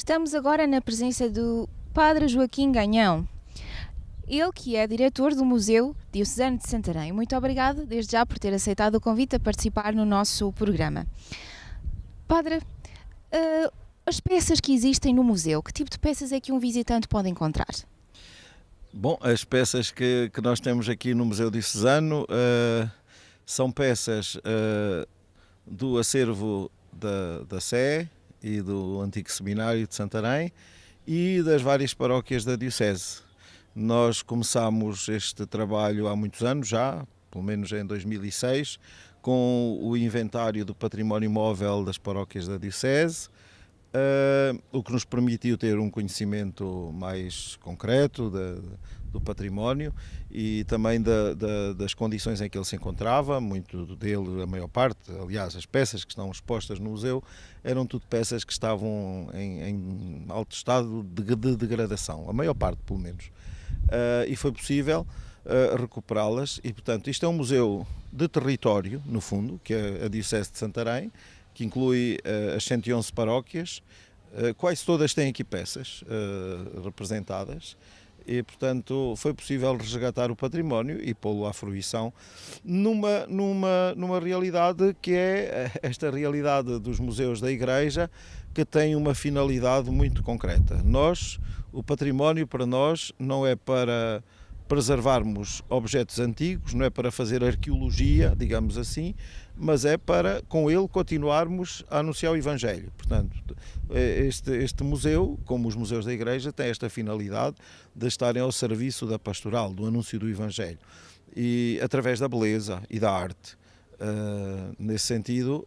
Estamos agora na presença do Padre Joaquim Ganhão, ele que é diretor do Museu Diocesano de Santarém. Muito obrigado desde já por ter aceitado o convite a participar no nosso programa. Padre, as peças que existem no museu, que tipo de peças é que um visitante pode encontrar? Bom, as peças que nós temos aqui no Museu Diocesano são peças do acervo da Sé e do antigo seminário de Santarém e das várias paróquias da Diocese. Nós começámos este trabalho há muitos anos já, pelo menos em 2006, com o inventário do património móvel das paróquias da Diocese, o que nos permitiu ter um conhecimento mais concreto do património e também das condições em que ele se encontrava. Muito dele, a maior parte, aliás, as peças que estão expostas no museu, eram tudo peças que estavam em alto estado de degradação, a maior parte, pelo menos. E foi possível recuperá-las e, portanto, isto é um museu de território, no fundo, que é a Diocese de Santarém, que inclui as 111 paróquias, quase todas têm aqui peças representadas e, portanto, foi possível resgatar o património e pô-lo à fruição numa realidade que é esta realidade dos museus da Igreja, que tem uma finalidade muito concreta. O património para nós não é para preservarmos objetos antigos, não é para fazer arqueologia, digamos assim, mas é para, com ele, continuarmos a anunciar o Evangelho. Portanto, este museu, como os museus da Igreja, tem esta finalidade de estarem ao serviço da pastoral, do anúncio do Evangelho, e através da beleza e da arte. Nesse sentido,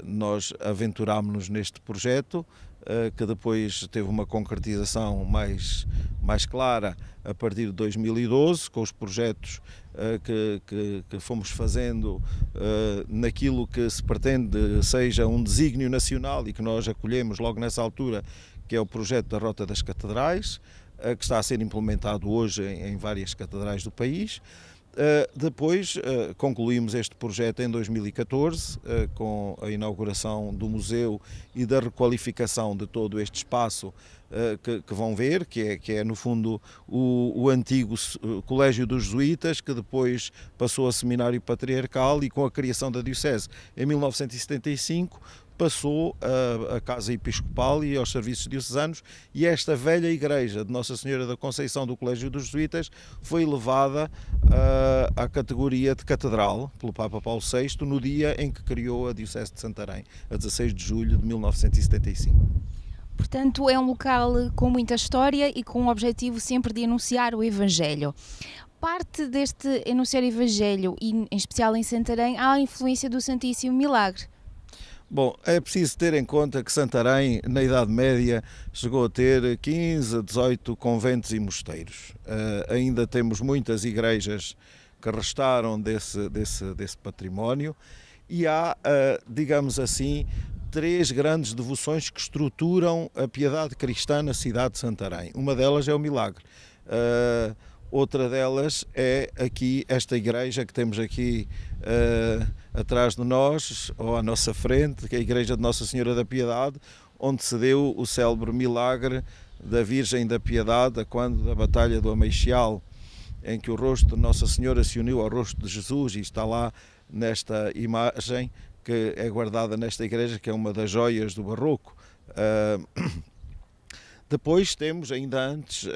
nós aventurámos-nos neste projeto, que depois teve uma concretização mais clara a partir de 2012, com os projetos que fomos fazendo naquilo que se pretende seja um desígnio nacional e que nós acolhemos logo nessa altura, que é o projeto da Rota das Catedrais, que está a ser implementado hoje em várias catedrais do país. Depois concluímos este projeto em 2014 com a inauguração do museu e da requalificação de todo este espaço que vão ver, que é no fundo o antigo Colégio dos Jesuítas, que depois passou a Seminário Patriarcal e com a criação da Diocese em 1975 passou à Casa Episcopal e aos serviços diocesanos, e esta velha igreja de Nossa Senhora da Conceição do Colégio dos Jesuítas foi elevada à categoria de catedral pelo Papa Paulo VI no dia em que criou a Diocese de Santarém, a 16 de julho de 1975. Portanto, é um local com muita história e com o objetivo sempre de anunciar o Evangelho. Parte deste anunciar o Evangelho, e em especial em Santarém, há a influência do Santíssimo Milagre. Bom, é preciso ter em conta que Santarém, na Idade Média, chegou a ter 15, 18 conventos e mosteiros. Ainda temos muitas igrejas que restaram desse património e há, digamos assim, 3 grandes devoções que estruturam a piedade cristã na cidade de Santarém. Uma delas é o Milagre. Outra delas é aqui esta igreja que temos aqui atrás de nós, ou à nossa frente, que é a igreja de Nossa Senhora da Piedade, onde se deu o célebre milagre da Virgem da Piedade, quando da Batalha do Ameixial, em que o rosto de Nossa Senhora se uniu ao rosto de Jesus, e está lá nesta imagem que é guardada nesta igreja, que é uma das joias do barroco. Depois temos, ainda antes,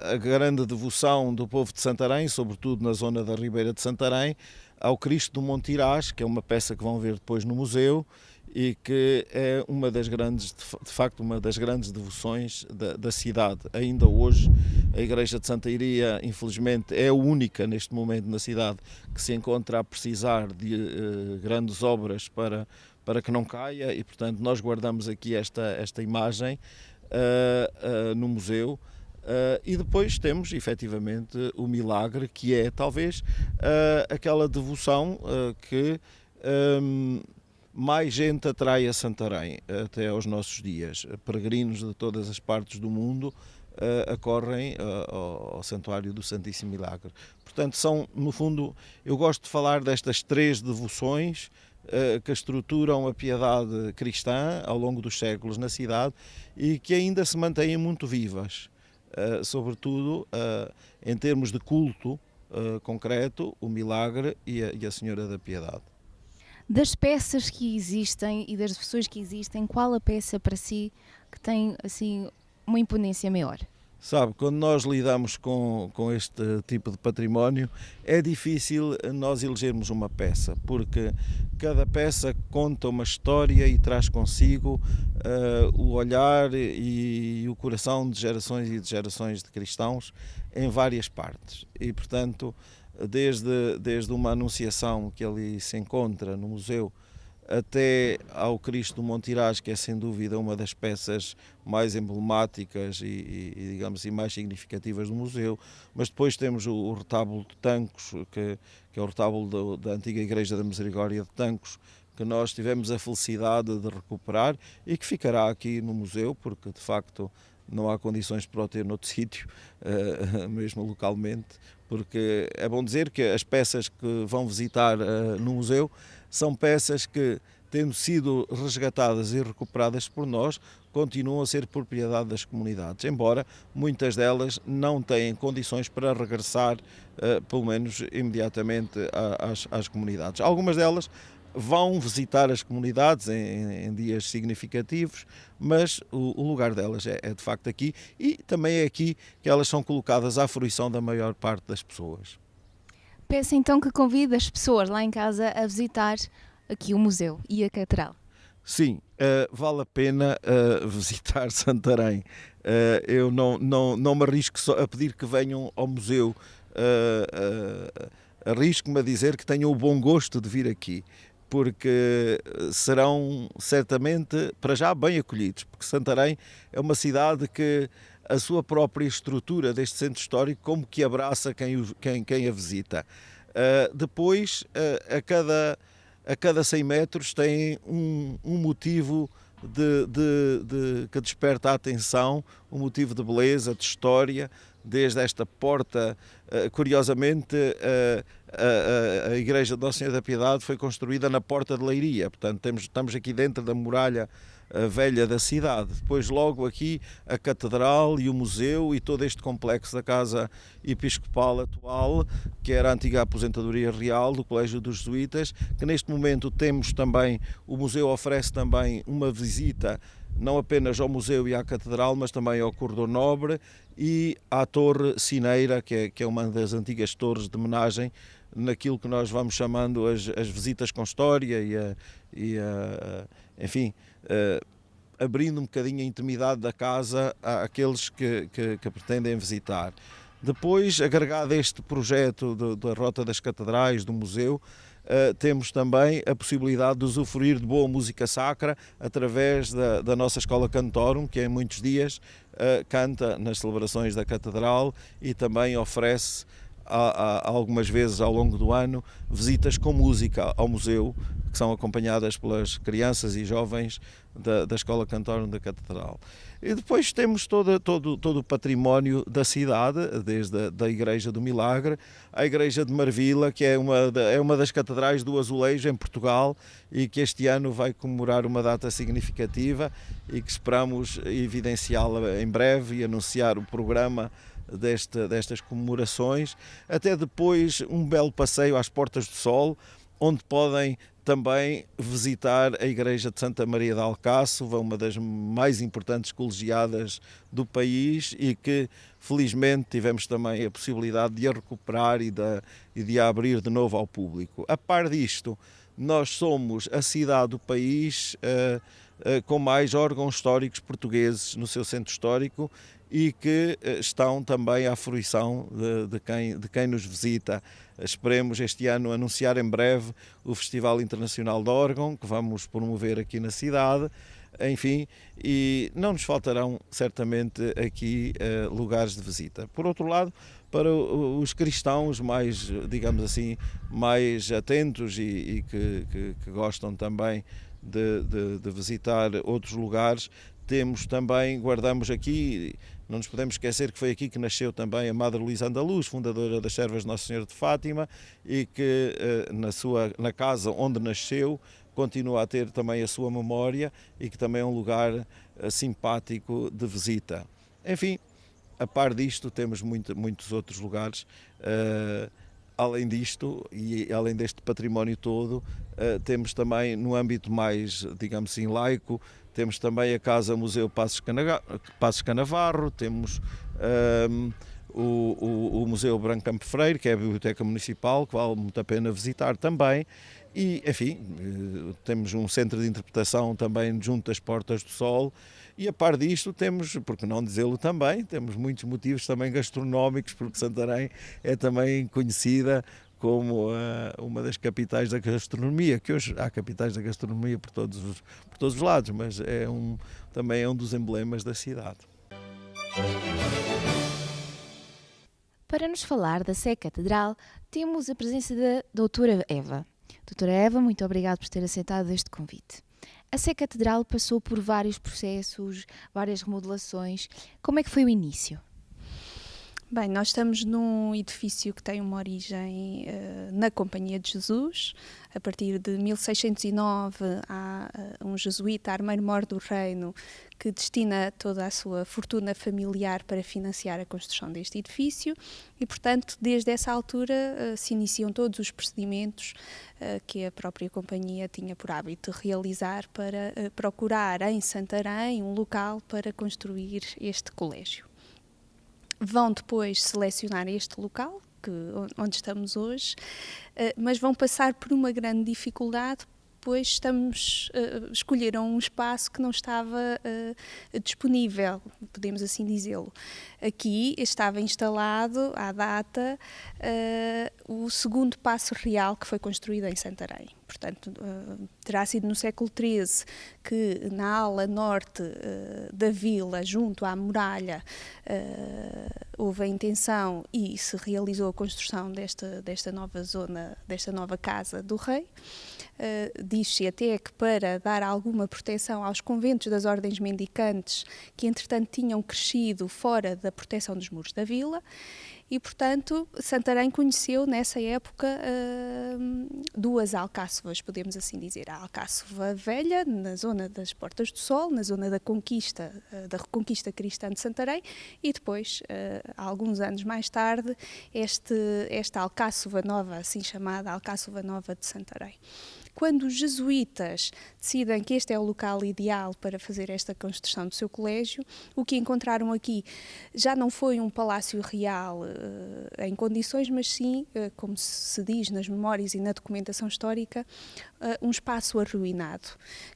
a grande devoção do povo de Santarém, sobretudo na zona da Ribeira de Santarém, ao Cristo do Monte Irás, que é uma peça que vão ver depois no museu e que é uma das grandes, de facto, uma das grandes devoções da cidade. Ainda hoje, a Igreja de Santa Iria, infelizmente, é a única neste momento na cidade que se encontra a precisar de grandes obras para que não caia, e portanto nós guardamos aqui esta imagem no museu. E depois temos efetivamente o Milagre, que é talvez aquela devoção que mais gente atrai a Santarém até aos nossos dias. Peregrinos de todas as partes do mundo acorrem ao Santuário do Santíssimo Milagre. Portanto, são, no fundo, eu gosto de falar destas 3 devoções que estruturam a piedade cristã ao longo dos séculos na cidade e que ainda se mantêm muito vivas, sobretudo em termos de culto concreto, o Milagre e a Senhora da Piedade. Das peças que existem e das pessoas que existem, qual a peça para si que tem assim uma imponência maior? Sabe, quando nós lidamos com este tipo de património, é difícil nós elegermos uma peça, porque cada peça conta uma história e traz consigo o olhar e o coração de gerações e de gerações de cristãos em várias partes. E, portanto, desde uma anunciação que ali se encontra no museu, até ao Cristo do Montiraz, que é sem dúvida uma das peças mais emblemáticas e digamos assim, mais significativas do museu, mas depois temos o retábulo de Tancos, que é o retábulo da antiga Igreja da Misericórdia de Tancos, que nós tivemos a felicidade de recuperar e que ficará aqui no museu, porque de facto não há condições para o ter noutro sítio, mesmo localmente, porque é bom dizer que as peças que vão visitar no museu são peças que, tendo sido resgatadas e recuperadas por nós, continuam a ser propriedade das comunidades, embora muitas delas não tenham condições para regressar, pelo menos imediatamente, às comunidades. Algumas delas vão visitar as comunidades em dias significativos, mas o lugar delas é de facto aqui, e também é aqui que elas são colocadas à fruição da maior parte das pessoas. Peço então que convide as pessoas lá em casa a visitar aqui o museu e a catedral. Sim, vale a pena visitar Santarém. Eu não me arrisco só a pedir que venham ao museu, arrisco-me a dizer que tenham o bom gosto de vir aqui, porque serão certamente, para já, bem acolhidos, porque Santarém é uma cidade que a sua própria estrutura deste centro histórico como que abraça quem a visita. Depois, a cada 100 metros tem um motivo que desperta a atenção, um motivo de beleza, de história, desde esta porta. Curiosamente, a Igreja de Nossa Senhora da Piedade foi construída na Porta de Leiria, portanto estamos aqui dentro da muralha velha da cidade. Depois logo aqui a Catedral e o Museu e todo este complexo da Casa Episcopal atual, que era a antiga aposentadoria real do Colégio dos Jesuítas, que neste momento temos também, o museu oferece também uma visita não apenas ao museu e à catedral, mas também ao Corredor Nobre e à Torre Cineira, que é uma das antigas torres de homenagem, naquilo que nós vamos chamando as visitas com história enfim, abrindo um bocadinho a intimidade da casa àqueles que pretendem visitar. Depois, agregado a este projeto da Rota das Catedrais, do museu, temos também a possibilidade de usufruir de boa música sacra através da nossa Escola Cantorum, que em muitos dias canta nas celebrações da Catedral e também oferece algumas vezes ao longo do ano visitas com música ao museu, que são acompanhadas pelas crianças e jovens da Escola Cantorum da Catedral. E depois temos todo o património da cidade, desde a Igreja do Milagre, à Igreja de Marvila, que é uma das catedrais do azulejo em Portugal e que este ano vai comemorar uma data significativa e que esperamos evidenciá-la em breve e anunciar o programa destas comemorações. Até depois um belo passeio às Portas do Sol, onde podem também visitar a Igreja de Santa Maria de Alcáçova, uma das mais importantes colegiadas do país e que felizmente tivemos também a possibilidade de a recuperar e de a abrir de novo ao público. A par disto, nós somos a cidade do país com mais órgãos históricos portugueses no seu centro histórico e que estão também à fruição de quem nos visita. Esperemos este ano anunciar em breve o Festival Internacional de Órgão, que vamos promover aqui na cidade. Enfim, e não nos faltarão certamente aqui lugares de visita. Por outro lado, para os cristãos mais, digamos assim, mais atentos e que gostam também de visitar outros lugares, Temos também, guardamos aqui, não nos podemos esquecer que foi aqui que nasceu também a Madre Luísa Andaluz, fundadora das Servas de Nossa Senhora de Fátima, e que na casa onde nasceu continua a ter também a sua memória e que também é um lugar simpático de visita. Enfim, a par disto temos muitos outros lugares. Além disto e além deste património todo, temos também no âmbito mais, digamos assim, laico, temos também a Casa Museu Passos Canavarro, temos o Museu Branco Campo Freire, que é a Biblioteca Municipal, que vale muito a pena visitar também. E, enfim, temos um centro de interpretação também junto às Portas do Sol. E a par disto temos, por que não dizê-lo também, temos muitos motivos também gastronómicos, porque Santarém é também conhecida como uma das capitais da gastronomia, que hoje há capitais da gastronomia por todos os lados, mas também é um dos emblemas da cidade. Para nos falar da Sé Catedral, temos a presença da doutora Eva. Doutora Eva, muito obrigada por ter aceitado este convite. A Sé Catedral passou por vários processos, várias remodelações. Como é que foi o início? Bem, nós estamos num edifício que tem uma origem na Companhia de Jesus. A partir de 1609 há um jesuíta, armeiro-mor do reino, que destina toda a sua fortuna familiar para financiar a construção deste edifício e, portanto, desde essa altura se iniciam todos os procedimentos que a própria companhia tinha por hábito de realizar para procurar em Santarém um local para construir este colégio. Vão depois selecionar este local, onde estamos hoje, mas vão passar por uma grande dificuldade, pois escolheram um espaço que não estava disponível, podemos assim dizê-lo. Aqui estava instalado, à data, o segundo Paço Real que foi construído em Santarém. Portanto, terá sido no século XIII que na ala norte da vila, junto à muralha, houve a intenção e se realizou a construção desta nova zona, desta nova casa do rei. Diz-se até que para dar alguma proteção aos conventos das ordens mendicantes que entretanto tinham crescido fora da proteção dos muros da vila e, portanto, Santarém conheceu nessa época duas alcáçovas, podemos assim dizer. A Alcáçova Velha, na zona das Portas do Sol, na zona da reconquista cristã de Santarém, e depois, alguns anos mais tarde, esta Alcáçova Nova, assim chamada Alcáçova Nova de Santarém. Quando os jesuítas decidem que este é o local ideal para fazer esta construção do seu colégio, o que encontraram aqui já não foi um palácio real em condições, mas sim, como se diz nas memórias e na documentação histórica, um espaço arruinado,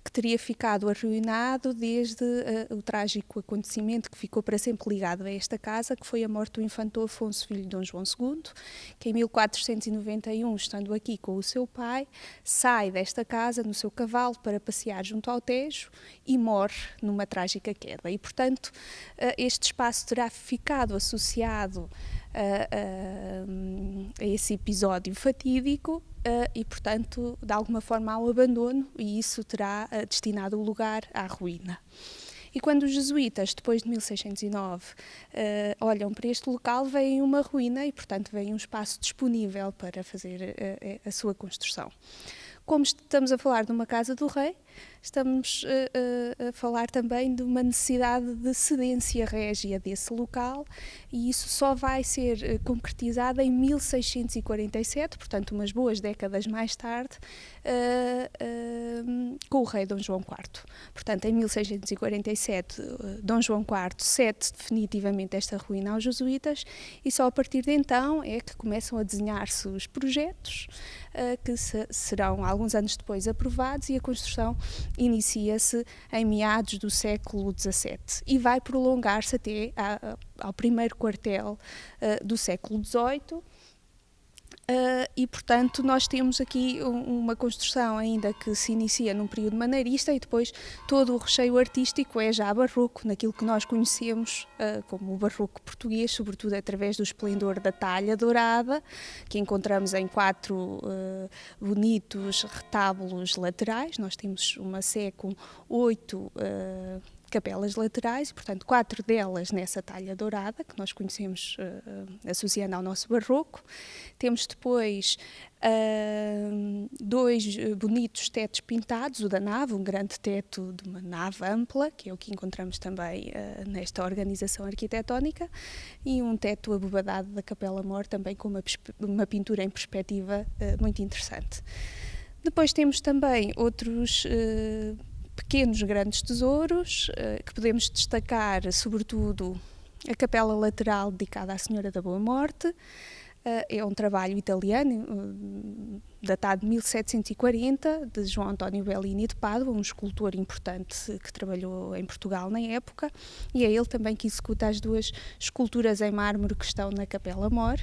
que teria ficado arruinado desde o trágico acontecimento que ficou para sempre ligado a esta casa, que foi a morte do infante Afonso, filho de Dom João II, que em 1491, estando aqui com o seu pai, sai desta casa no seu cavalo para passear junto ao Tejo e morre numa trágica queda. E, portanto, este espaço terá ficado associado a esse episódio fatídico e, portanto, de alguma forma ao abandono, e isso terá destinado o lugar à ruína. E quando os jesuítas, depois de 1609, olham para este local, veem uma ruína e, portanto, veem um espaço disponível para fazer a sua construção. Como estamos a falar de uma casa do rei, estamos a falar também de uma necessidade de cedência régia desse local, e isso só vai ser concretizado em 1647, portanto umas boas décadas mais tarde, com o rei Dom João IV. Portanto, em 1647, Dom João IV cede definitivamente esta ruína aos jesuítas, e só a partir de então é que começam a desenhar-se os projetos, que serão alguns anos depois aprovados, e a construção inicia-se em meados do século XVII e vai prolongar-se até ao primeiro quartel do século XVIII. E, portanto, nós temos aqui uma construção ainda que se inicia num período maneirista, e depois todo o recheio artístico é já barroco, naquilo que nós conhecemos como o barroco português, sobretudo através do esplendor da talha dourada, que encontramos em 4 bonitos retábulos laterais. Nós temos uma sé com 8 capelas laterais, e, portanto, 4 delas nessa talha dourada, que nós conhecemos associando ao nosso barroco. Temos depois 2 bonitos tetos pintados, o da nave, um grande teto de uma nave ampla, que é o que encontramos também nesta organização arquitetónica, e um teto abobadado da Capela Mor, também com uma pintura em perspectiva muito interessante. Depois temos também outros pequenos grandes tesouros, que podemos destacar, sobretudo, a capela lateral dedicada à Senhora da Boa Morte. É um trabalho italiano, datado de 1740, de João António Bellini de Pádua, um escultor importante que trabalhou em Portugal na época, e é ele também que executa as 2 esculturas em mármore que estão na Capela Mor.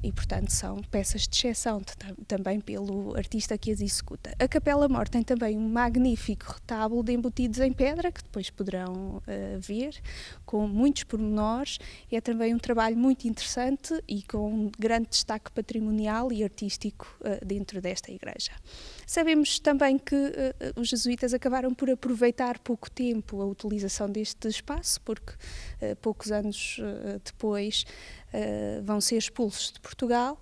E, portanto, são peças de exceção também pelo artista que as executa. A Capela Mor tem também um magnífico retábulo de embutidos em pedra, que depois poderão ver, com muitos pormenores. É também um trabalho muito interessante e com um grande destaque patrimonial e artístico dentro desta igreja. Sabemos também que os jesuítas acabaram por aproveitar pouco tempo a utilização deste espaço, porque poucos anos depois vão ser expulsos de Portugal,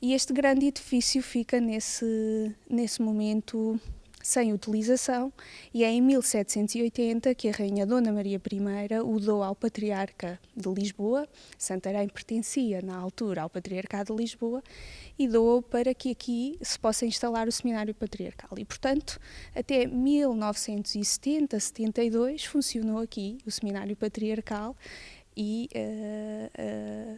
e este grande edifício fica nesse momento sem utilização, e é em 1780 que a Rainha Dona Maria I o doou ao Patriarca de Lisboa. Santarém pertencia, na altura, ao Patriarcado de Lisboa, e doou para que aqui se possa instalar o Seminário Patriarcal. E, portanto, até 1970, 72, funcionou aqui o Seminário Patriarcal, e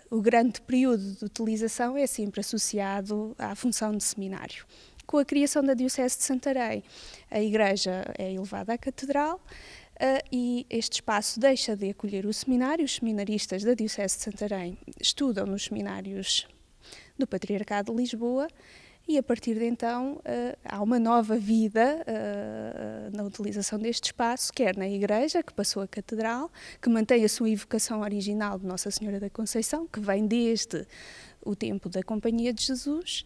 o grande período de utilização é sempre associado à função de seminário. Com a criação da Diocese de Santarém, a igreja é elevada à catedral, e este espaço deixa de acolher o seminário. Os seminaristas da Diocese de Santarém estudam nos seminários do Patriarcado de Lisboa, e a partir de então há uma nova vida na utilização deste espaço, quer na igreja, que passou a catedral, que mantém a sua evocação original de Nossa Senhora da Conceição, que vem desde o tempo da Companhia de Jesus,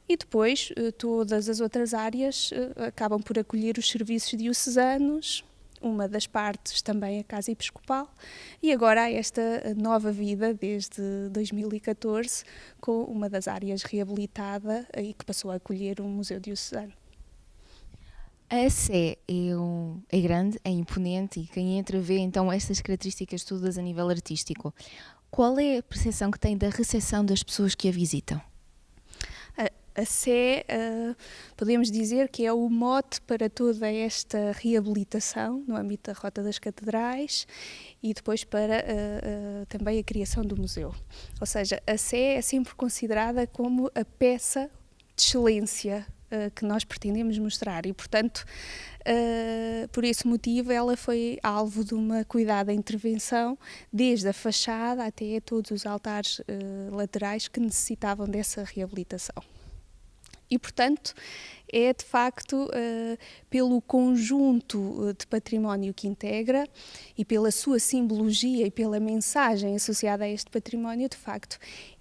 e depois todas as outras áreas acabam por acolher os serviços diocesanos, uma das partes também a Casa Episcopal, e agora há esta nova vida desde 2014, com uma das áreas reabilitada e que passou a acolher um museu diocesano. A Sé é grande, é imponente, e quem entra vê então estas características todas a nível artístico. Qual é a percepção que tem da recepção das pessoas que a visitam? A Sé, podemos dizer que é o mote para toda esta reabilitação no âmbito da Rota das Catedrais, e depois para também a criação do museu. Ou seja, a Sé é sempre considerada como a peça de excelência que nós pretendemos mostrar, e, portanto, por esse motivo ela foi alvo de uma cuidada intervenção, desde a fachada até todos os altares laterais que necessitavam dessa reabilitação. E, portanto, é de facto pelo conjunto de património que integra e pela sua simbologia e pela mensagem associada a este património, de facto,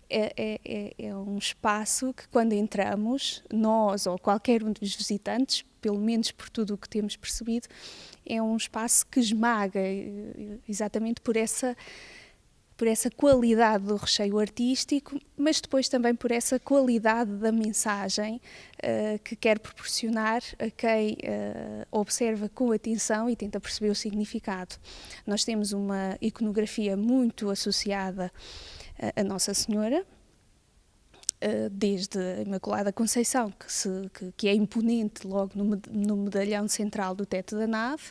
é um espaço que, quando entramos, nós ou qualquer um dos visitantes, pelo menos por tudo o que temos percebido, é um espaço que esmaga, exatamente por essa qualidade do recheio artístico, mas depois também por essa qualidade da mensagem que quer proporcionar a quem observa com atenção e tenta perceber o significado. Nós temos uma iconografia muito associada a Nossa Senhora, desde a Imaculada Conceição, que é imponente logo no medalhão central do teto da nave,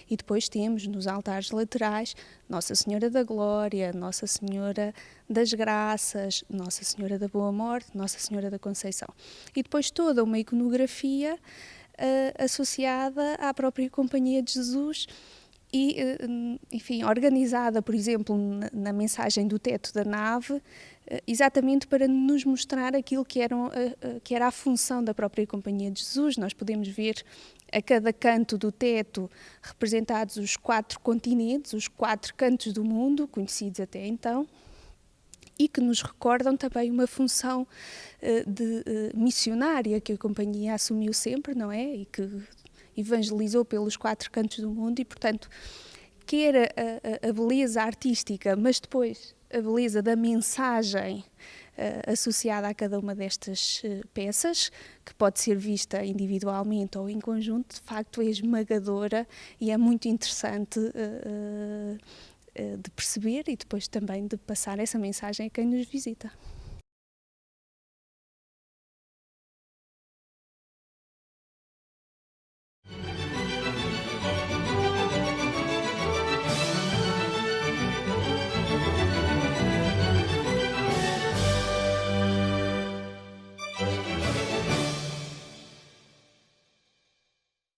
e depois temos nos altares laterais Nossa Senhora da Glória, Nossa Senhora das Graças, Nossa Senhora da Boa Morte, Nossa Senhora da Conceição. E depois toda uma iconografia associada à própria Companhia de Jesus, e, enfim, organizada, por exemplo, na mensagem do teto da nave, exatamente para nos mostrar aquilo que era a função da própria Companhia de Jesus. Nós podemos ver a cada canto do teto representados os 4 continentes, os 4 cantos do mundo, conhecidos até então, e que nos recordam também uma função missionária que a Companhia assumiu sempre, não é? E que evangelizou pelos 4 cantos do mundo e, portanto, quer a beleza artística, mas depois a beleza da mensagem associada a cada uma destas peças, que pode ser vista individualmente ou em conjunto, de facto é esmagadora e é muito interessante de perceber e depois também de passar essa mensagem a quem nos visita.